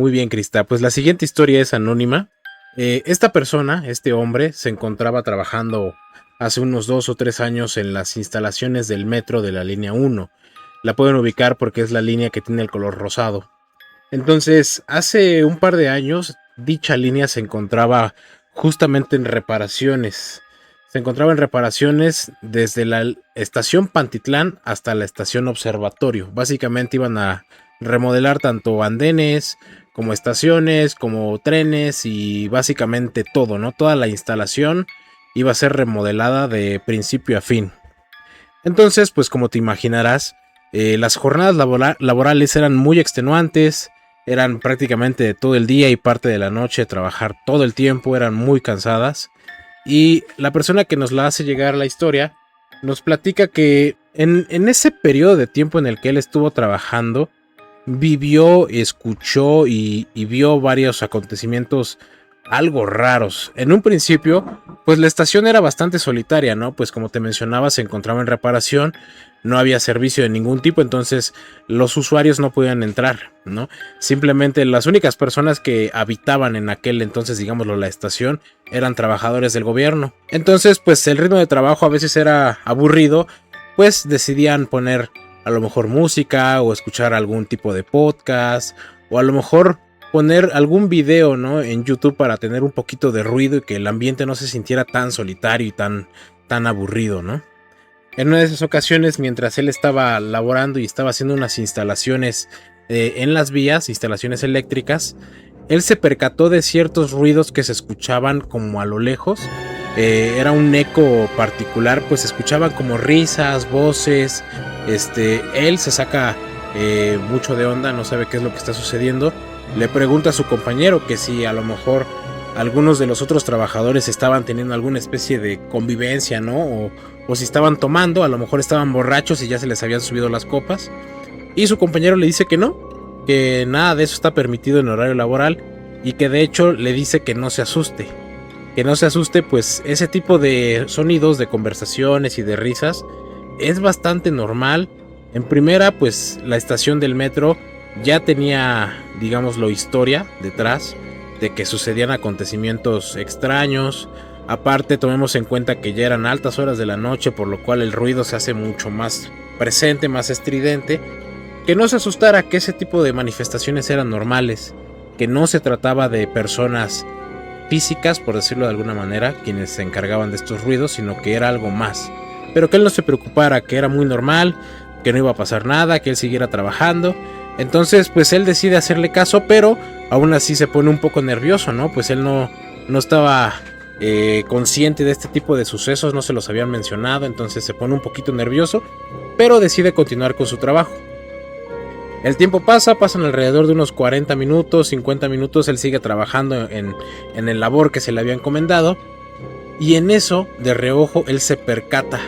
Muy bien, Crista. Pues la siguiente historia es anónima. Esta persona, este hombre, se encontraba trabajando hace unos 2 o 3 años en las instalaciones del metro de la línea 1. La pueden ubicar porque es la línea que tiene el color rosado. Entonces, hace un par de años, dicha línea se encontraba justamente en reparaciones. Se encontraba en reparaciones desde la estación Pantitlán hasta la estación Observatorio. Básicamente iban a remodelar tanto andenes, como estaciones, como trenes y básicamente todo, ¿no? Toda la instalación iba a ser remodelada de principio a fin. Entonces, pues como te imaginarás, las jornadas laborales eran muy extenuantes, eran prácticamente de todo el día y parte de la noche, trabajar todo el tiempo, eran muy cansadas. Y la persona que nos la hace llegar la historia nos platica que en ese periodo de tiempo en el que él estuvo trabajando, vivió, escuchó y vio varios acontecimientos algo raros. En un principio, pues la estación era bastante solitaria, ¿no? Pues como te mencionaba, se encontraba en reparación, no había servicio de ningún tipo, entonces los usuarios no podían entrar, ¿no? Simplemente las únicas personas que habitaban en aquel entonces, digámoslo, la estación, eran trabajadores del gobierno. Entonces, pues el ritmo de trabajo a veces era aburrido, pues decidían poner a lo mejor música o escuchar algún tipo de podcast o a lo mejor poner algún video, ¿no? En YouTube para tener un poquito de ruido y que el ambiente no se sintiera tan solitario y tan aburrido, ¿no? En una de esas ocasiones, mientras él estaba laborando y estaba haciendo unas instalaciones en las vías, instalaciones eléctricas, él se percató de ciertos ruidos que se escuchaban como a lo lejos. Era un eco particular, pues se escuchaban como risas, voces. Él se saca mucho de onda, no sabe qué es lo que está sucediendo. Le pregunta a su compañero que si a lo mejor algunos de los otros trabajadores estaban teniendo alguna especie de convivencia, ¿no? O si estaban tomando, a lo mejor estaban borrachos y ya se les habían subido las copas. Y su compañero le dice que no, que nada de eso está permitido en horario laboral y que de hecho le dice que no se asuste. Que no se asuste, pues ese tipo de sonidos, de conversaciones y de risas es bastante normal. En primera, pues la estación del metro ya tenía, digámoslo, historia detrás de que sucedían acontecimientos extraños. Aparte, tomemos en cuenta que ya eran altas horas de la noche, por lo cual el ruido se hace mucho más presente, más estridente. Que no se asustara, que ese tipo de manifestaciones eran normales, que no se trataba de personas físicas, por decirlo de alguna manera, quienes se encargaban de estos ruidos, sino que era algo más. Pero que él no se preocupara, que era muy normal, que no iba a pasar nada, que él siguiera trabajando. Entonces, pues él decide hacerle caso, pero aún así se pone un poco nervioso, ¿no? Pues él no estaba consciente de este tipo de sucesos, no se los habían mencionado, entonces se pone un poquito nervioso, pero decide continuar con su trabajo. El tiempo pasan alrededor de unos 40 minutos, 50 minutos, él sigue trabajando en el labor que se le había encomendado, y en eso, de reojo, él se percata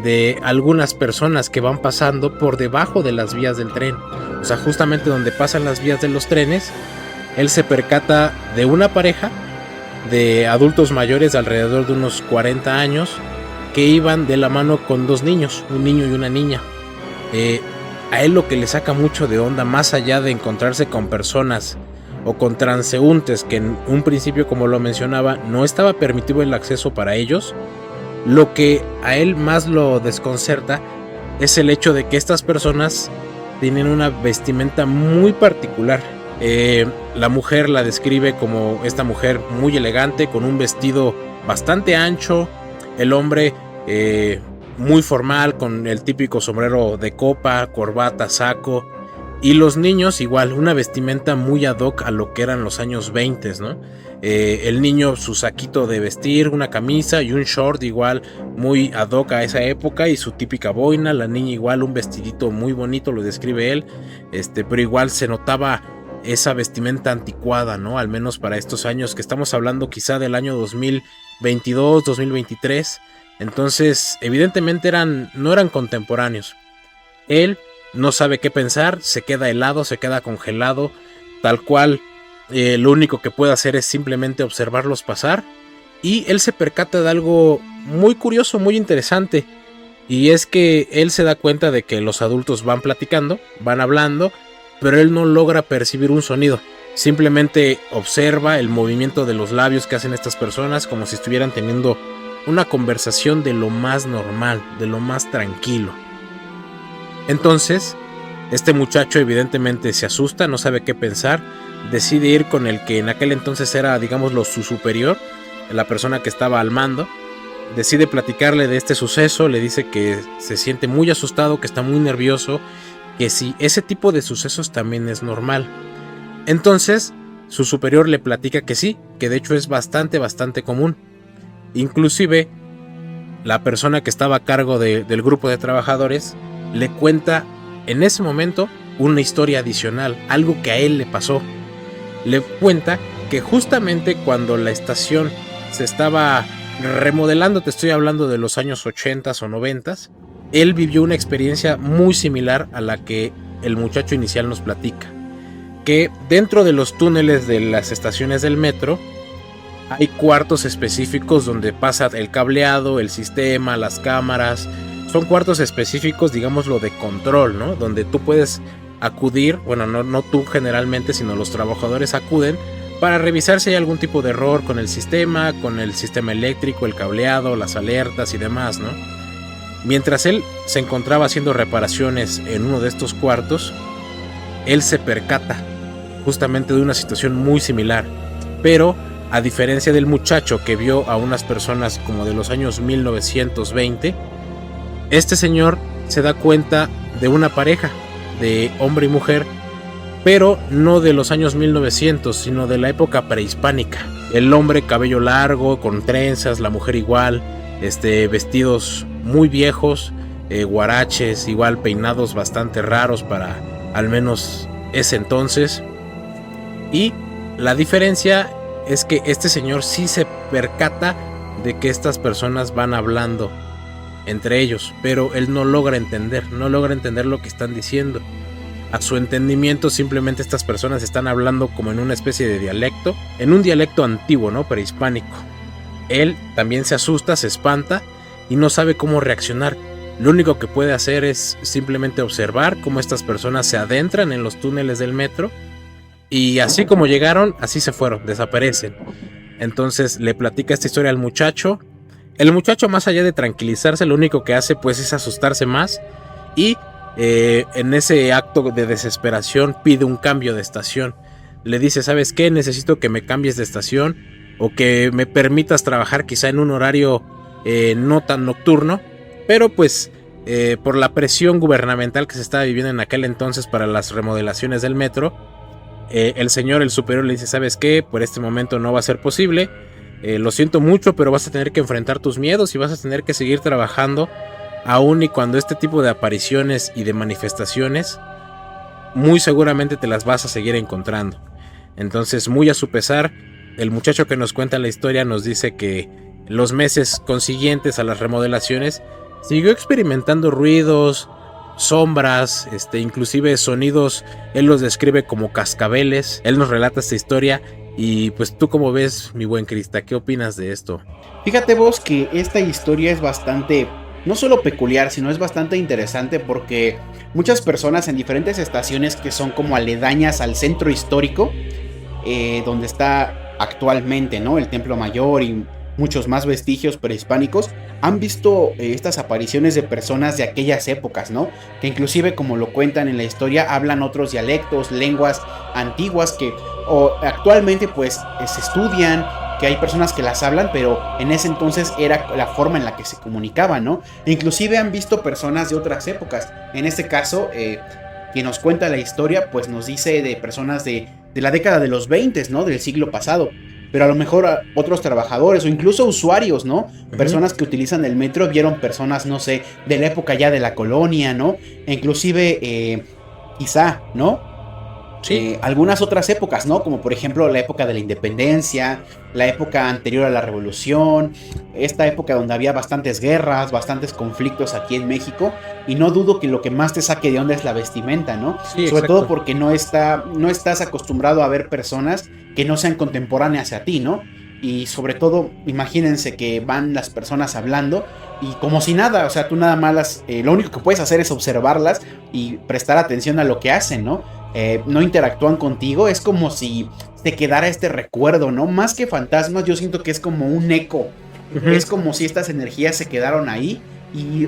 de algunas personas que van pasando por debajo de las vías del tren. O sea, justamente donde pasan las vías de los trenes, él se percata de una pareja de adultos mayores de alrededor de unos 40 años que iban de la mano con dos niños, un niño y una niña. A él lo que le saca mucho de onda, más allá de encontrarse con personas o con transeúntes que en un principio, como lo mencionaba, no estaba permitido el acceso para ellos, lo que a él más lo desconcerta es el hecho de que estas personas tienen una vestimenta muy particular. La mujer la describe como esta mujer muy elegante, con un vestido bastante ancho. El hombre muy formal, con el típico sombrero de copa, corbata, saco. Y los niños igual, una vestimenta muy ad hoc a lo que eran los años 20, ¿no? El niño su saquito de vestir, una camisa y un short igual muy ad hoc a esa época y su típica boina. La niña igual un vestidito muy bonito, lo describe él, pero igual se notaba esa vestimenta anticuada, ¿no? Al menos para estos años que estamos hablando quizá del año 2022, 2023. Entonces evidentemente no eran contemporáneos. Él no sabe qué pensar, se queda helado, se queda congelado, tal cual. Lo único que puede hacer es simplemente observarlos pasar. Y él se percata de algo muy curioso, muy interesante. Y es que él se da cuenta de que los adultos van platicando, van hablando, pero él no logra percibir un sonido. Simplemente observa el movimiento de los labios que hacen estas personas como si estuvieran teniendo una conversación de lo más normal, de lo más tranquilo. Entonces, este muchacho evidentemente se asusta, no sabe qué pensar, decide ir con el que en aquel entonces era, digámoslo, su superior, la persona que estaba al mando. Decide platicarle de este suceso, le dice que se siente muy asustado, que está muy nervioso, que si ese tipo de sucesos también es normal. Entonces, su superior le platica que sí, que de hecho es bastante común. Inclusive, la persona que estaba a cargo del grupo de trabajadores le cuenta en ese momento una historia adicional, algo que a él le pasó. Le cuenta que justamente cuando la estación se estaba remodelando, te estoy hablando de los años 80s o 90s, él vivió una experiencia muy similar a la que el muchacho inicial nos platica. Que dentro de los túneles de las estaciones del metro hay cuartos específicos donde pasa el cableado, el sistema, las cámaras. Son cuartos específicos, digámoslo, de control, ¿no? Donde tú puedes acudir, bueno, no tú generalmente, sino los trabajadores acuden para revisar si hay algún tipo de error con el sistema eléctrico, el cableado, las alertas y demás, ¿no? Mientras él se encontraba haciendo reparaciones en uno de estos cuartos, él se percata justamente de una situación muy similar, pero a diferencia del muchacho que vio a unas personas como de los años 1920, este señor se da cuenta de una pareja de hombre y mujer, pero no de los años 1900, sino de la época prehispánica. El hombre cabello largo, con trenzas, la mujer igual, vestidos muy viejos, guaraches, igual peinados bastante raros para al menos ese entonces. Y la diferencia es que este señor sí se percata de que estas personas van hablando entre ellos, pero él no logra entender lo que están diciendo. A su entendimiento, simplemente estas personas están hablando como en una especie de dialecto, en un dialecto antiguo, ¿no? Prehispánico. Él también se asusta, se espanta y no sabe cómo reaccionar. Lo único que puede hacer es simplemente observar cómo estas personas se adentran en los túneles del metro y así como llegaron, así se fueron, desaparecen. Entonces le platica esta historia al muchacho. El muchacho, más allá de tranquilizarse, lo único que hace pues es asustarse más y en ese acto de desesperación pide un cambio de estación. Le dice, ¿sabes qué? Necesito que me cambies de estación o que me permitas trabajar quizá en un horario no tan nocturno, pero pues por la presión gubernamental que se estaba viviendo en aquel entonces para las remodelaciones del metro, el superior le dice, ¿sabes qué? Por este momento no va a ser posible, lo siento mucho, pero vas a tener que enfrentar tus miedos y vas a tener que seguir trabajando aún y cuando este tipo de apariciones y de manifestaciones muy seguramente te las vas a seguir encontrando. Entonces, muy a su pesar, el muchacho que nos cuenta la historia nos dice que los meses consiguientes a las remodelaciones siguió experimentando ruidos, sombras, inclusive sonidos. Él los describe como cascabeles. Él nos relata esta historia. Y pues tú, ¿cómo ves, mi buen Crista? ¿Qué opinas de esto? Fíjate vos que esta historia es bastante, no solo peculiar, sino es bastante interesante porque muchas personas en diferentes estaciones que son como aledañas al centro histórico, donde está actualmente, ¿no?, el Templo Mayor y muchos más vestigios prehispánicos, han visto estas apariciones de personas de aquellas épocas, ¿no? Que inclusive, como lo cuentan en la historia, hablan otros dialectos, lenguas antiguas que actualmente pues se estudian, que hay personas que las hablan, pero en ese entonces era la forma en la que se comunicaban, ¿no? E inclusive han visto personas de otras épocas. En este caso, quien nos cuenta la historia, pues nos dice de personas de la década de los 20, ¿no? Del siglo pasado. Pero a lo mejor otros trabajadores o incluso usuarios, ¿no? Personas que utilizan el metro vieron personas, no sé, de la época ya de la colonia, ¿no? E inclusive, quizá, ¿no? Sí. Algunas otras épocas, ¿no? Como por ejemplo la época de la independencia, la época anterior a la revolución, esta época donde había bastantes guerras, bastantes conflictos aquí en México, y no dudo que lo que más te saque de onda es la vestimenta, ¿no? Sí, sobre exacto. todo porque no estás acostumbrado a ver personas que no sean contemporáneas a ti, ¿no? Y sobre todo, imagínense que van las personas hablando y como si nada, o sea, tú nada más lo único que puedes hacer es observarlas y prestar atención a lo que hacen, ¿no? no interactúan contigo, es como si te quedara este recuerdo, ¿no? Más que fantasmas, yo siento que es como un eco. Es como si estas energías se quedaron ahí y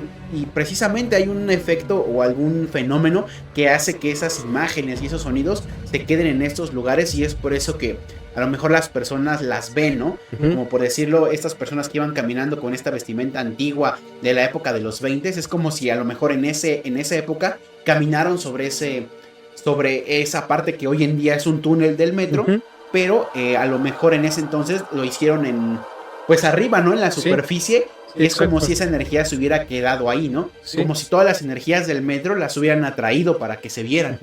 precisamente hay un efecto o algún fenómeno que hace que esas imágenes y esos sonidos se queden en estos lugares, y es por eso que a lo mejor las personas las ven, ¿no? Como por decirlo, estas personas que iban caminando con esta vestimenta antigua de la época de los 20, es como si a lo mejor en esa época caminaron sobre esa parte que hoy en día es un túnel del metro, pero a lo mejor en ese entonces lo hicieron pues arriba, ¿no? En la superficie. Sí, es como si esa energía se hubiera quedado ahí, ¿no? Sí. Como si todas las energías del metro las hubieran atraído para que se vieran.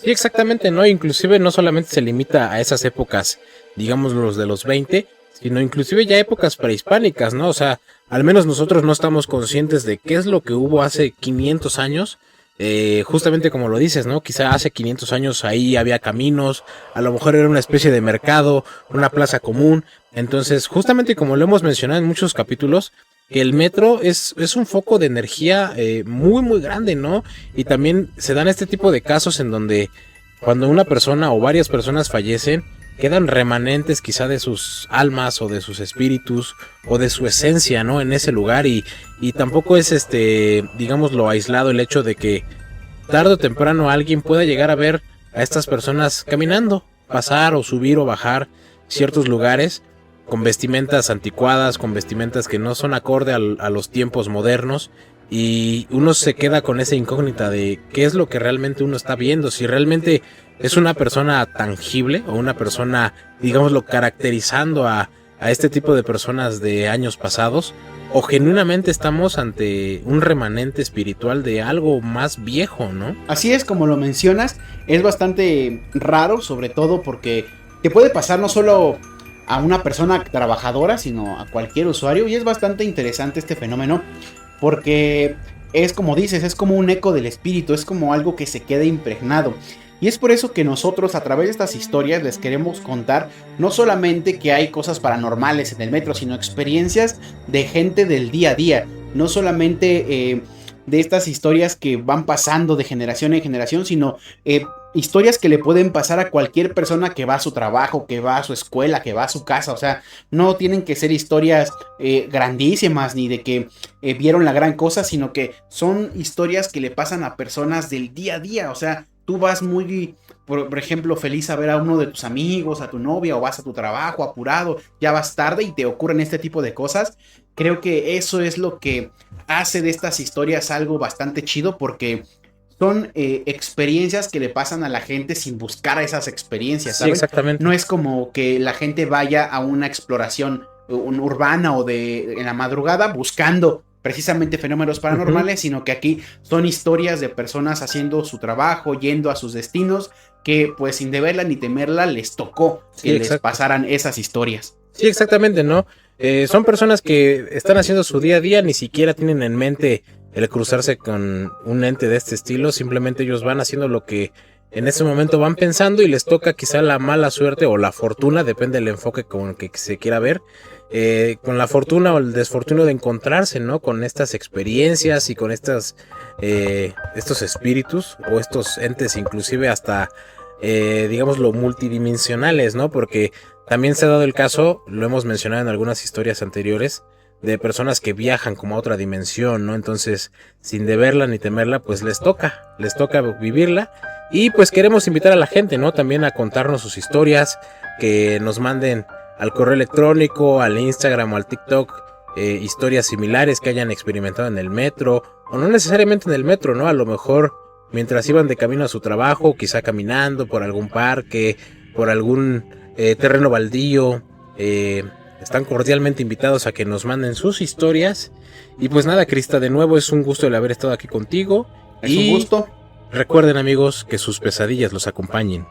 Sí, exactamente, ¿no? Inclusive no solamente se limita a esas épocas, digamos los de los 20, sino inclusive ya épocas prehispánicas, ¿no? O sea, al menos nosotros no estamos conscientes de qué es lo que hubo hace 500 años. Justamente como lo dices, ¿no? Quizá hace 500 años ahí había caminos, a lo mejor era una especie de mercado, una plaza común. Entonces, justamente como lo hemos mencionado en muchos capítulos, que el metro es un foco de energía muy muy grande, ¿no? Y también se dan este tipo de casos en donde cuando una persona o varias personas fallecen, quedan remanentes quizá de sus almas o de sus espíritus o de su esencia, ¿no? En ese lugar, y tampoco es digamos lo aislado el hecho de que tarde o temprano alguien pueda llegar a ver a estas personas caminando, pasar o subir o bajar ciertos lugares con vestimentas anticuadas, con vestimentas que no son acorde a los tiempos modernos, y uno se queda con esa incógnita de qué es lo que realmente uno está viendo, si realmente es una persona tangible o una persona, digámoslo, caracterizando a este tipo de personas de años pasados, o genuinamente estamos ante un remanente espiritual de algo más viejo, ¿no? Así es, como lo mencionas, es bastante raro, sobre todo porque te puede pasar no solo a una persona trabajadora, sino a cualquier usuario, y es bastante interesante este fenómeno porque es como dices, es como un eco del espíritu, es como algo que se queda impregnado. Y es por eso que nosotros a través de estas historias les queremos contar no solamente que hay cosas paranormales en el metro, sino experiencias de gente del día a día, no solamente de estas historias que van pasando de generación en generación, sino historias que le pueden pasar a cualquier persona que va a su trabajo, que va a su escuela, que va a su casa. O sea, no tienen que ser historias grandísimas ni de que vieron la gran cosa, sino que son historias que le pasan a personas del día a día. O sea, tú vas muy, por ejemplo, feliz a ver a uno de tus amigos, a tu novia, o vas a tu trabajo apurado, ya vas tarde y te ocurren este tipo de cosas. Creo que eso es lo que hace de estas historias algo bastante chido, porque son experiencias que le pasan a la gente sin buscar esas experiencias, ¿sabes? Sí, exactamente. No es como que la gente vaya a una exploración urbana o en la madrugada buscando precisamente fenómenos paranormales, sino que aquí son historias de personas haciendo su trabajo, yendo a sus destinos, que pues sin deberla ni temerla les tocó que les pasaran esas historias. Sí, exactamente, ¿no? Son personas que están haciendo su día a día, ni siquiera tienen en mente el cruzarse con un ente de este estilo, simplemente ellos van haciendo lo que en ese momento van pensando, y les toca quizá la mala suerte o la fortuna, depende del enfoque con el que se quiera ver, con la fortuna o el desfortunio de encontrarse, ¿no? Con estas experiencias y con estos espíritus o estos entes, inclusive hasta digámoslo multidimensionales, ¿no? Porque también se ha dado el caso, lo hemos mencionado en algunas historias anteriores, de personas que viajan como a otra dimensión, ¿no? Entonces, sin deberla ni temerla, pues les toca vivirla. Y pues queremos invitar a la gente, ¿no? También a contarnos sus historias, que nos manden al correo electrónico, al Instagram o al TikTok, historias similares que hayan experimentado en el metro, o no necesariamente en el metro, ¿no? A lo mejor mientras iban de camino a su trabajo, quizá caminando por algún parque, por algún terreno baldío. Están cordialmente invitados a que nos manden sus historias. Y pues nada, Crista, de nuevo es un gusto el haber estado aquí contigo. Es un gusto. Recuerden, amigos, que sus pesadillas los acompañen.